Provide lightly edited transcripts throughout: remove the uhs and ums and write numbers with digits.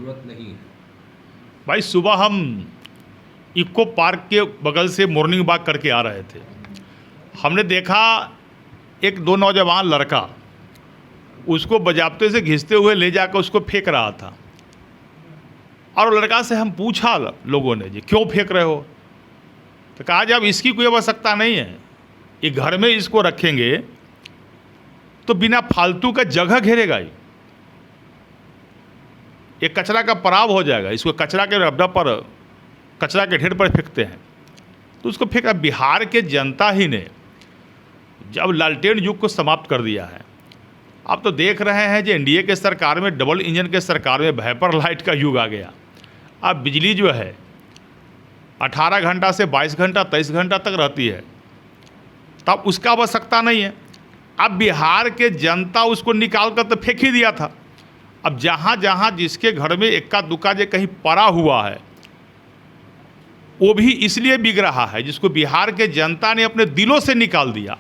ज़रूरत नहीं है? भाई सुबह हम इको पार्क के बगल से मॉर्निंग वॉक करके आ रहे थे। हमने देखा एक दो नौजवान लड़का उसको बाजाबते से घिसते हुए ले जाकर उसको फेंक रहा था। और लड़का से हम पूछा लोगों ने जी क्यों फेंक रहे हो, तो कहा जब इसकी कोई आवश्यकता नहीं है, ये घर में इसको रखेंगे तो बिना फालतू का जगह घेरेगा, ये कचरा का पड़ाव हो जाएगा, इसको कचरा के अड्डा पर कचरा के ढेर पर फेंकते हैं तो उसको फेंका। बिहार के जनता ही ने जब लालटेन युग को समाप्त कर दिया है, आप तो देख रहे हैं जो एनडीए के सरकार में, डबल इंजन के सरकार में वेपर लाइट का युग आ गया। अब बिजली जो है 18 घंटा से 22 घंटा 23 घंटा तक रहती है, तब उसका आवश्यकता नहीं है। अब बिहार के जनता उसको निकाल कर तो फेंक ही दिया था। अब जहाँ जहाँ जिसके घर में इक्का दुक्का जो कहीं पड़ा हुआ है, वो भी इसलिए बिक रहा है जिसको बिहार के जनता ने अपने दिलों से निकाल दिया,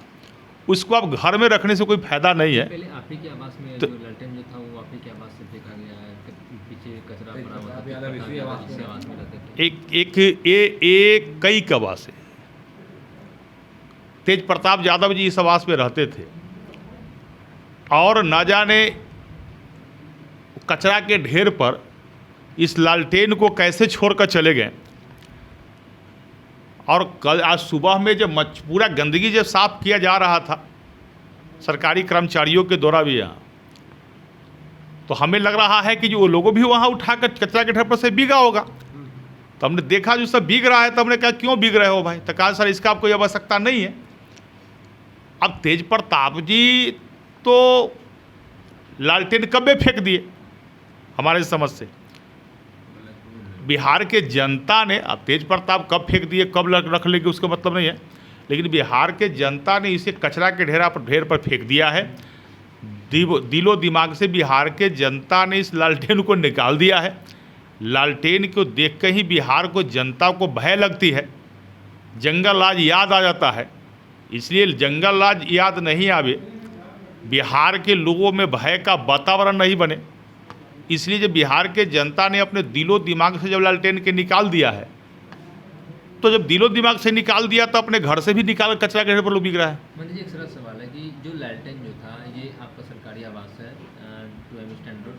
उसको अब घर में रखने से कोई फायदा नहीं है। पहले आप ही के आवास में तो जो लालटेन जो था वो आप ही के आवास से फेंका गया है, पीछे कचरा पड़ा हुआ था, आप यादव इसी आवास में इसी आवास में रहते थे। एक कई कबा से तेज प्रताप यादव जी इस आवास में रहते थे, और न जाने कचरा के ढेर पर इस लालटेन को कैसे छोड़कर चले गए। और कल आज सुबह में जब पूरा गंदगी जब साफ किया जा रहा था सरकारी कर्मचारियों के द्वारा भी यहाँ, तो हमें लग रहा है कि जो वो लोगों भी वहाँ उठाकर कचरा के ढेर पर से बिगा होगा। तो हमने देखा जो सब बिग रहा है, तो हमने कहा क्यों बिग रहे हो भाई, तो कहा सर इसका कोई आवश्यकता नहीं है। अब तेज प्रताप जी तो लालटेन कब फेंक दिए हमारे समझ से, बिहार के जनता ने, अब तेज प्रताप कब फेंक दिए कब रख लेंगे उसका मतलब नहीं है, लेकिन बिहार के जनता ने इसे कचरा के ढेर पर फेंक दिया है। दिलो दिमाग से बिहार के जनता ने इस लालटेन को निकाल दिया है। लालटेन को देख कर ही बिहार को, जनता को भय लगती है, जंगल राज याद आ जाता है। इसलिए जंगल राज याद नहीं आवे, बिहार के लोगों में भय का वातावरण नहीं बने, इसलिए जब बिहार के जनता ने अपने दिलो दिमाग से जब लालटेन के निकाल दिया है, तो जब दिलो दिमाग से निकाल दिया तो अपने घर से भी निकाल कचरा के ढेर पर लोग बिक रहा है। मंत्री जी एक सरल सवाल है कि जो लालटेन जो था ये आपका सरकारी आवास है 2M स्टैंड रोड,